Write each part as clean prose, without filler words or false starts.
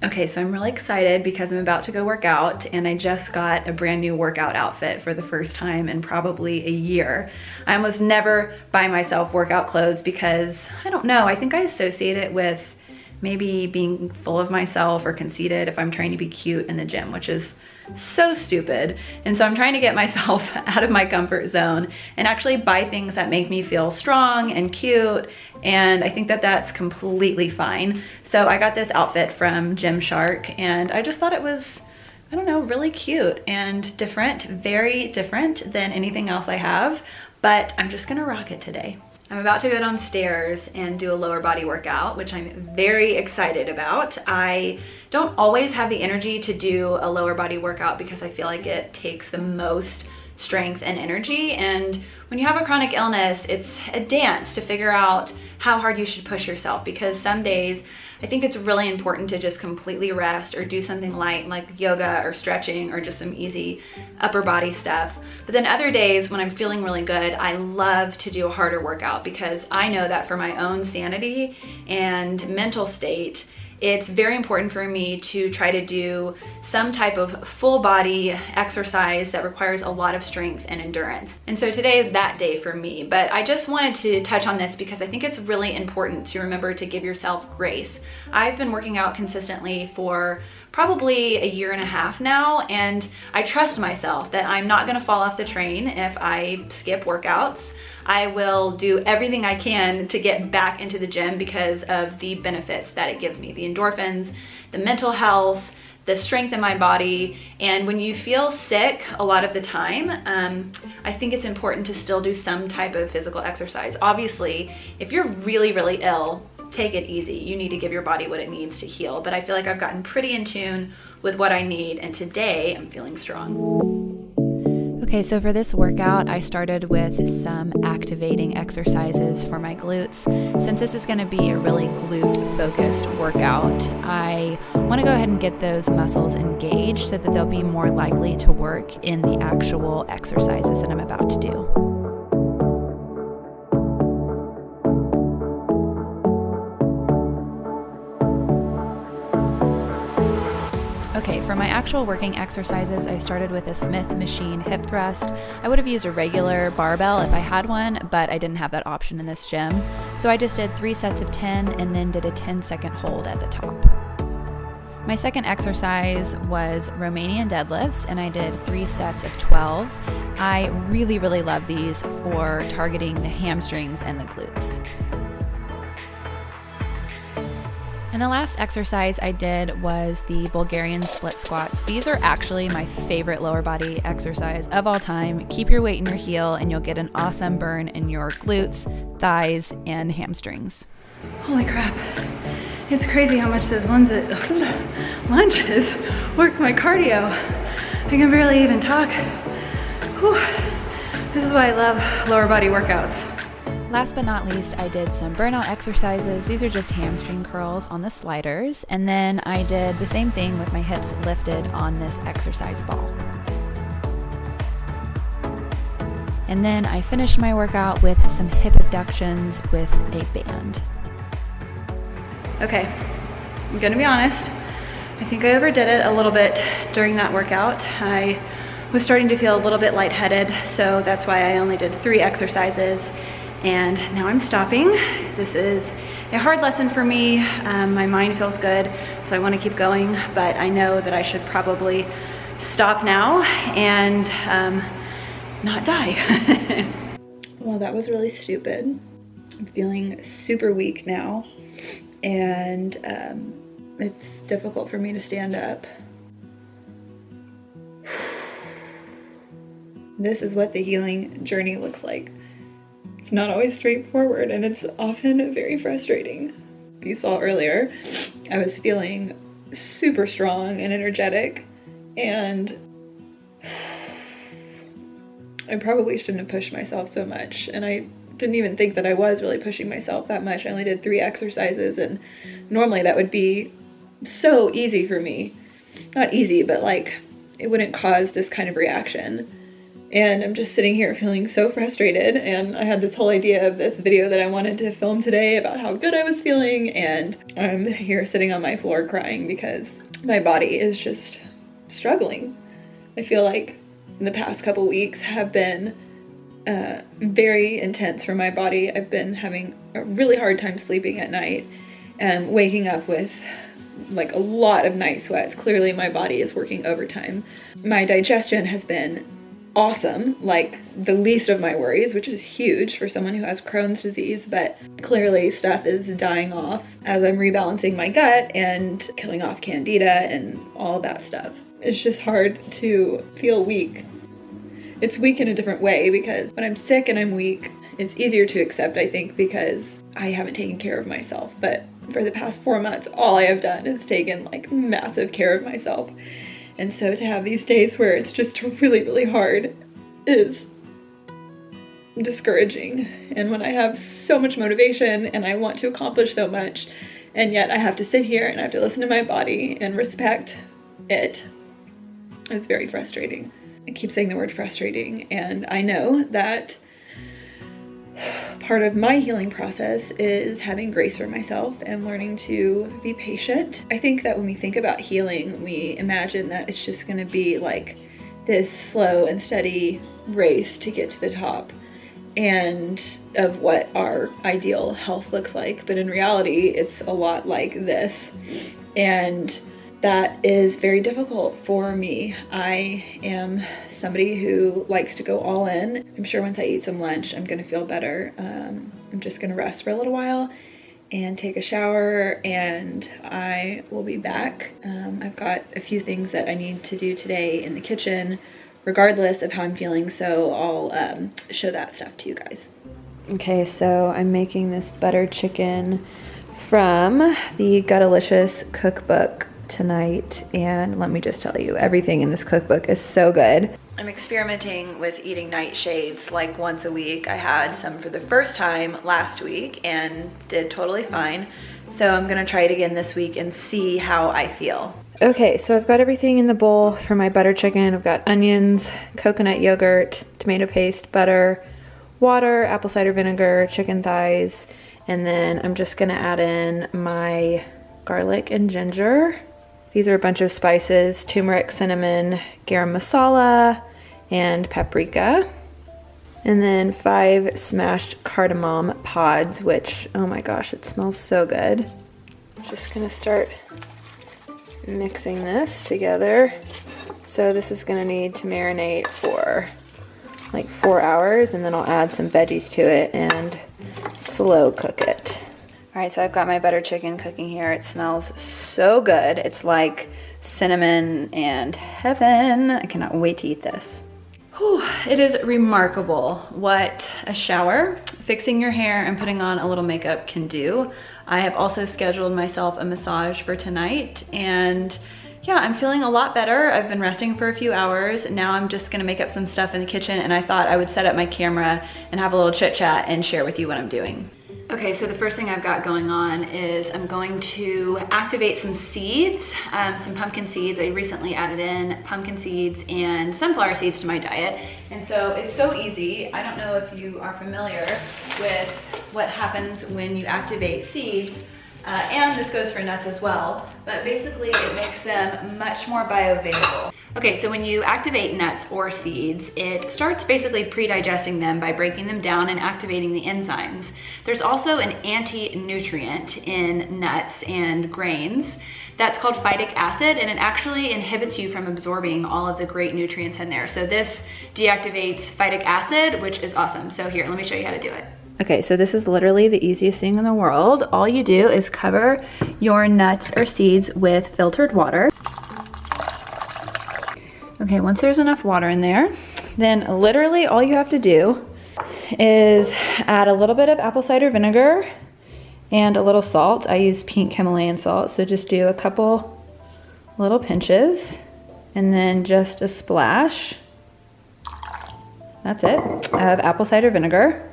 Okay, so I'm really excited because I'm about to go work out and I just got a brand new workout outfit for the first time in probably a year. I almost never buy myself workout clothes because, I don't know, I think I associate it with maybe being full of myself or conceited if I'm trying to be cute in the gym, which is so stupid. And so I'm trying to get myself out of my comfort zone and actually buy things that make me feel strong and cute. And I think that that's completely fine. So I got this outfit from Gymshark and I just thought it was, I don't know, really cute and different, very different than anything else I have, but I'm just gonna rock it today. I'm about to go downstairs and do a lower body workout, which I'm very excited about. I don't always have the energy to do a lower body workout because I feel like it takes the most strength and energy. And when you have a chronic illness, it's a dance to figure out how hard you should push yourself, because some days I think it's really important to just completely rest or do something light like yoga or stretching or just some easy upper body stuff. But then other days when I'm feeling really good, I love to do a harder workout because I know that for my own sanity and mental state, it's very important for me to try to do some type of full body exercise that requires a lot of strength and endurance. And so today is that day for me, but I just wanted to touch on this because I think it's really important to remember to give yourself grace. I've been working out consistently for probably a year and a half now, and I trust myself that I'm not gonna fall off the train if I skip workouts. I will do everything I can to get back into the gym because of the benefits that it gives me, the endorphins, the mental health, the strength in my body. And when you feel sick a lot of the time, I think it's important to still do some type of physical exercise. Obviously, if you're really, really ill, take it easy. You need to give your body what it needs to heal. But I feel like I've gotten pretty in tune with what I need, and today I'm feeling strong. Okay, so for this workout, I started with some activating exercises for my glutes. Since this is gonna be a really glute-focused workout, I wanna go ahead and get those muscles engaged so that they'll be more likely to work in the actual exercises that I'm about to do. Okay, for my actual working exercises, I started with a Smith machine hip thrust. I would have used a regular barbell if I had one, but I didn't have that option in this gym. So I just did 3 sets of 10 and then did a 10-second hold at the top. My second exercise was Romanian deadlifts, and I did 3 sets of 12. I really, really love these for targeting the hamstrings and the glutes. And the last exercise I did was the Bulgarian Split Squats. These are actually my favorite lower body exercise of all time. Keep your weight in your heel and you'll get an awesome burn in your glutes, thighs, and hamstrings. Holy crap. It's crazy how much those lunges work my cardio. I can barely even talk. Whew. This is why I love lower body workouts. Last but not least, I did some burnout exercises. These are just hamstring curls on the sliders. And then I did the same thing with my hips lifted on this exercise ball. And then I finished my workout with some hip abductions with a band. Okay, I'm gonna be honest. I think I overdid it a little bit during that workout. I was starting to feel a little bit lightheaded, so that's why I only did 3 exercises. And now I'm stopping. This is a hard lesson for me. My mind feels good, so I want to keep going, but I know that I should probably stop now and not die. Well, that was really stupid. I'm feeling super weak now, and it's difficult for me to stand up. This is what the healing journey looks like. It's not always straightforward, and it's often very frustrating. You saw earlier, I was feeling super strong and energetic, and I probably shouldn't have pushed myself so much, and I didn't even think that I was really pushing myself that much. I only did 3 exercises, and normally that would be so easy for me. Not easy, but like it wouldn't cause this kind of reaction. And I'm just sitting here feeling so frustrated, and I had this whole idea of this video that I wanted to film today about how good I was feeling, and I'm here sitting on my floor crying because my body is just struggling. I feel like the past couple weeks have been very intense for my body. I've been having a really hard time sleeping at night and waking up with like a lot of night sweats. Clearly my body is working overtime. My digestion has been awesome, like the least of my worries, which is huge for someone who has Crohn's disease, but clearly stuff is dying off as I'm rebalancing my gut and killing off candida and all that stuff. It's just hard to feel weak. It's weak in a different way because when I'm sick and I'm weak, it's easier to accept, I think, because I haven't taken care of myself. But for the past 4 months, all I have done is taken like massive care of myself. And so to have these days where it's just really, really hard is discouraging. And when I have so much motivation and I want to accomplish so much, and yet I have to sit here and I have to listen to my body and respect it, it's very frustrating. I keep saying the word frustrating, and I know that part of my healing process is having grace for myself and learning to be patient. I think that when we think about healing, we imagine that it's just going to be like this slow and steady race to get to the top and of what our ideal health looks like. But in reality, it's a lot like this. And that is very difficult for me. I am somebody who likes to go all in. I'm sure once I eat some lunch, I'm gonna feel better. I'm just gonna rest for a little while and take a shower, and I will be back. I've got a few things that I need to do today in the kitchen, regardless of how I'm feeling, so I'll show that stuff to you guys. Okay, so I'm making this butter chicken from the Guttalicious cookbook tonight, and let me just tell you, everything in this cookbook is so good. I'm experimenting with eating nightshades like once a week. I had some for the first time last week and did totally fine. So I'm gonna try it again this week and see how I feel. Okay, so I've got everything in the bowl for my butter chicken. I've got onions, coconut yogurt, tomato paste, butter, water, apple cider vinegar, chicken thighs, and then I'm just gonna add in my garlic and ginger. These are a bunch of spices: turmeric, cinnamon, garam masala, and paprika. And then 5 smashed cardamom pods, which, oh my gosh, it smells so good. Just gonna start mixing this together. So this is gonna need to marinate for like 4 hours, and then I'll add some veggies to it and slow cook it. All right, so I've got my butter chicken cooking here. It smells so good. It's like cinnamon and heaven. I cannot wait to eat this. Whew, it is remarkable what a shower, fixing your hair, and putting on a little makeup can do. I have also scheduled myself a massage for tonight, and yeah, I'm feeling a lot better. I've been resting for a few hours. Now I'm just gonna make up some stuff in the kitchen, and I thought I would set up my camera and have a little chit chat and share with you what I'm doing. Okay, so the first thing I've got going on is I'm going to activate some seeds, some pumpkin seeds. I recently added in pumpkin seeds and sunflower seeds to my diet. And so it's so easy. I don't know if you are familiar with what happens when you activate seeds, and this goes for nuts as well, but basically it makes them much more bioavailable. Okay, so when you activate nuts or seeds, it starts basically pre-digesting them by breaking them down and activating the enzymes. There's also an anti-nutrient in nuts and grains that's called phytic acid, and it actually inhibits you from absorbing all of the great nutrients in there. So this deactivates phytic acid, which is awesome. So here, let me show you how to do it. Okay, so this is literally the easiest thing in the world. All you do is cover your nuts or seeds with filtered water. Okay, once there's enough water in there, then literally all you have to do is add a little bit of apple cider vinegar and a little salt. I use pink Himalayan salt, so just do a couple little pinches and then just a splash. That's it, of apple cider vinegar.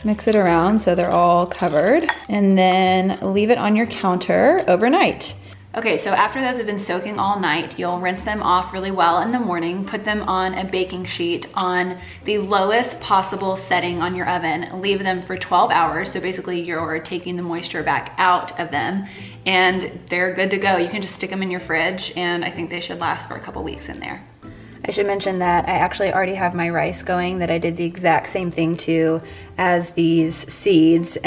Mix it around so they're all covered, and then leave it on your counter overnight. Okay, so after those have been soaking all night, you'll rinse them off really well in the morning, put them on a baking sheet on the lowest possible setting on your oven, leave them for 12 hours. So basically you're taking the moisture back out of them and they're good to go. You can just stick them in your fridge and I think they should last for a couple weeks in there. I should mention that I actually already have my rice going that I did the exact same thing to as these seeds.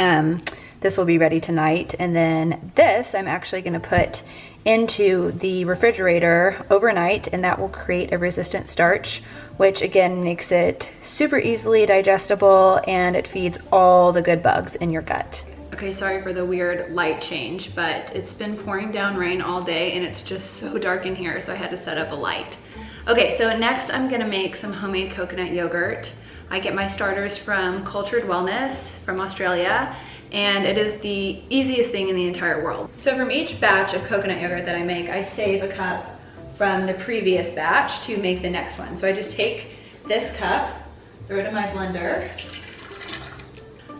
This will be ready tonight, and then this I'm actually going to put into the refrigerator overnight, and that will create a resistant starch, which again makes it super easily digestible and it feeds all the good bugs in your gut. Okay, sorry for the weird light change, but it's been pouring down rain all day and it's just so dark in here, so I had to set up a light. Okay, so next I'm gonna make some homemade coconut yogurt. I get my starters from Cultured Wellness from Australia, and it is the easiest thing in the entire world. So from each batch of coconut yogurt that I make, I save a cup from the previous batch to make the next one. So I just take this cup, throw it in my blender.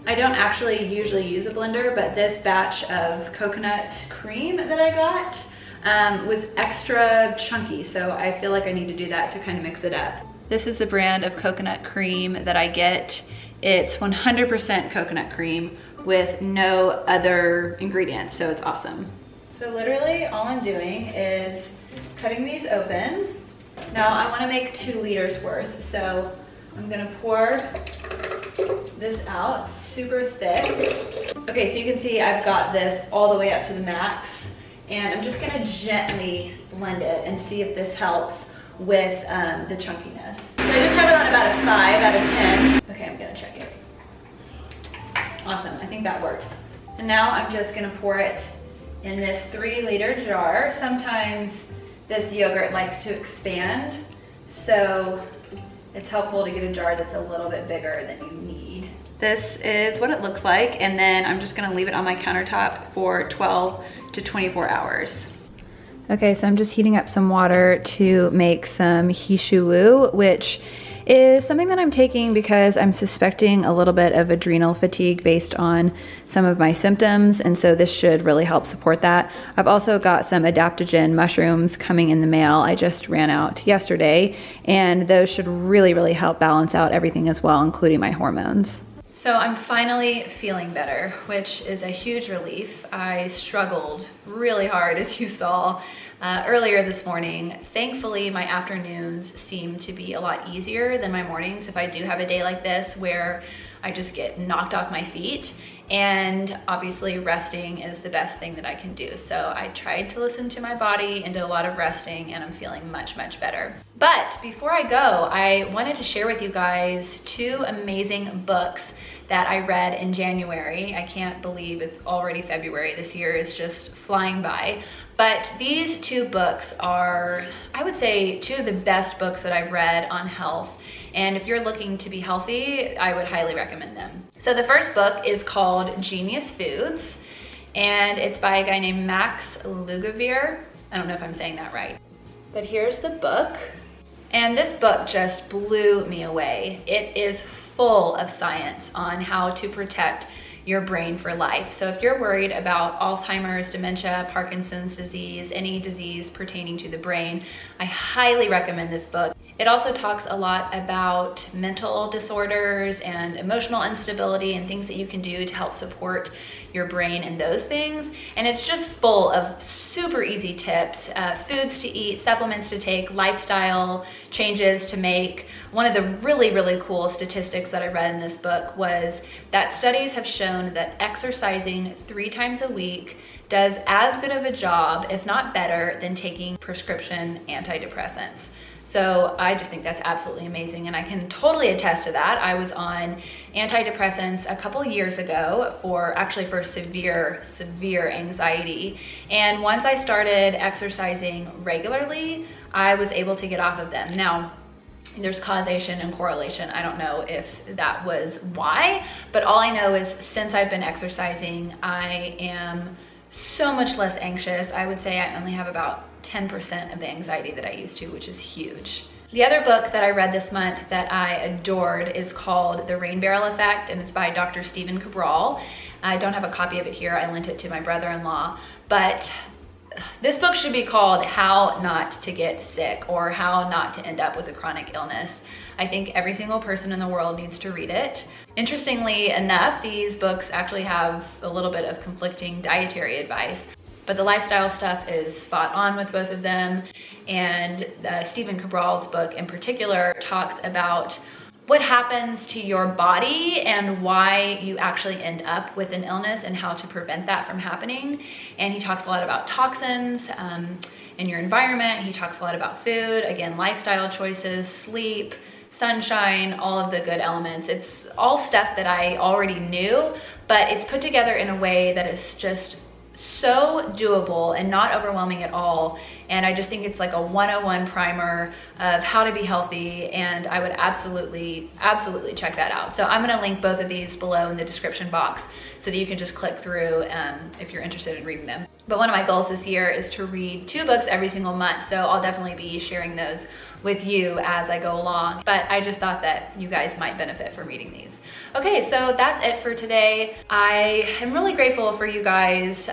I don't actually usually use a blender, but this batch of coconut cream that I got was extra chunky, so I feel like I need to do that to kind of mix it up. This is the brand of coconut cream that I get. It's 100% coconut cream with no other ingredients, so it's awesome. So literally all I'm doing is cutting these open. Now I wanna make 2 liters worth, so I'm gonna pour this out super thick. Okay, so you can see I've got this all the way up to the max, and I'm just gonna gently blend it and see if this helps with the chunkiness. So I just have it on about a 5 out of 10. Okay, I'm gonna check it. Awesome, I think that worked. And now I'm just gonna pour it in this 3-liter jar. Sometimes this yogurt likes to expand, so it's helpful to get a jar that's a little bit bigger than you need. This is what it looks like, and then I'm just gonna leave it on my countertop for 12 to 24 hours. Okay, so I'm just heating up some water to make some hishu, which is something that I'm taking because I'm suspecting a little bit of adrenal fatigue based on some of my symptoms, and so this should really help support that. I've also got some adaptogen mushrooms coming in the mail. I just ran out yesterday, and those should really help balance out everything as well, including my hormones. So I'm finally feeling better, which is a huge relief. I struggled really hard, as you saw earlier this morning. Thankfully, my afternoons seem to be a lot easier than my mornings if I do have a day like this where I just get knocked off my feet. And obviously resting is the best thing that I can do. So I tried to listen to my body and did a lot of resting, and I'm feeling much better. But before I go, I wanted to share with you guys 2 amazing books that I read in January. I can't believe it's already February. This year is just flying by. But these 2 books are, I would say, 2 of the best books that I've read on health. And if you're looking to be healthy, I would highly recommend them. So the first book is called Genius Foods, and it's by a guy named Max Lugavere. I don't know if I'm saying that right. But here's the book. And this book just blew me away. It is full of science on how to protect your brain for life. So if you're worried about Alzheimer's, dementia, Parkinson's disease, any disease pertaining to the brain, I highly recommend this book. It also talks a lot about mental disorders and emotional instability and things that you can do to help support your brain and those things. And it's just full of super easy tips, foods to eat, supplements to take, lifestyle changes to make. One of the really cool statistics that I read in this book was that studies have shown that exercising 3 times a week does as good of a job, if not better, than taking prescription antidepressants. So I just think that's absolutely amazing, and I can totally attest to that. I was on antidepressants a couple years ago for severe anxiety. And once I started exercising regularly, I was able to get off of them. Now, there's causation and correlation. I don't know if that was why, but all I know is since I've been exercising, I am so much less anxious. I would say I only have about 10% of the anxiety that I used to, which is huge. The other book that I read this month that I adored is called The Rain Barrel Effect, and it's by Dr. Stephen Cabral. I don't have a copy of it here. I lent it to my brother-in-law, but this book should be called How Not to Get Sick, or How Not to End Up with a Chronic Illness. I think every single person in the world needs to read it. Interestingly enough, these books actually have a little bit of conflicting dietary advice, but the lifestyle stuff is spot on with both of them. And Stephen Cabral's book in particular talks about what happens to your body and why you actually end up with an illness and how to prevent that from happening. And he talks a lot about toxins in your environment. He talks a lot about food, again, lifestyle choices, sleep, sunshine, all of the good elements. It's all stuff that I already knew, but it's put together in a way that is just so doable and not overwhelming at all. And I just think it's like a 101 primer of how to be healthy, and I would absolutely check that out. So I'm gonna link both of these below in the description box so that you can just click through if you're interested in reading them. But one of my goals this year is to read 2 books every single month, so I'll definitely be sharing those with you as I go along. But I just thought that you guys might benefit from reading these. Okay, so that's it for today. I am really grateful for you guys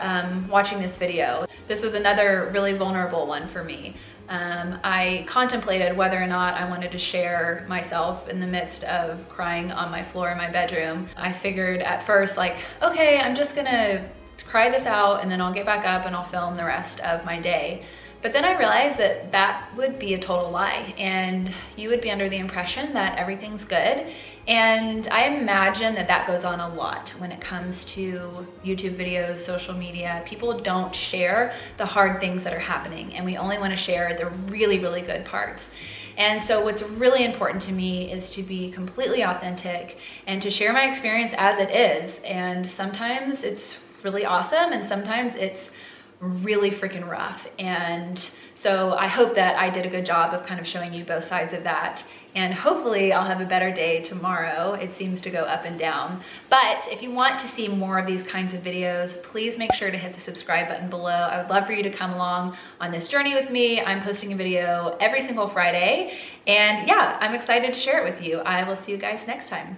watching this video. This was another really vulnerable one for me. I contemplated whether or not I wanted to share myself in the midst of crying on my floor in my bedroom. I figured at first, like, okay, I'm just gonna cry this out and then I'll get back up and I'll film the rest of my day. But then I realized that that would be a total lie, and you would be under the impression that everything's good. And I imagine that that goes on a lot when it comes to YouTube videos, social media. People don't share the hard things that are happening, and we only want to share the really, really good parts. And so what's really important to me is to be completely authentic and to share my experience as it is. And sometimes it's really awesome, and sometimes it's really freaking rough. And so I hope that I did a good job of kind of showing you both sides of that, and hopefully I'll have a better day tomorrow. It seems to go up and down. But if you want to see more of these kinds of videos, please make sure to hit the subscribe button below. I would love for you to come along on this journey with me. I'm posting a video every single Friday, and yeah, I'm excited to share it with you. I will see you guys next time.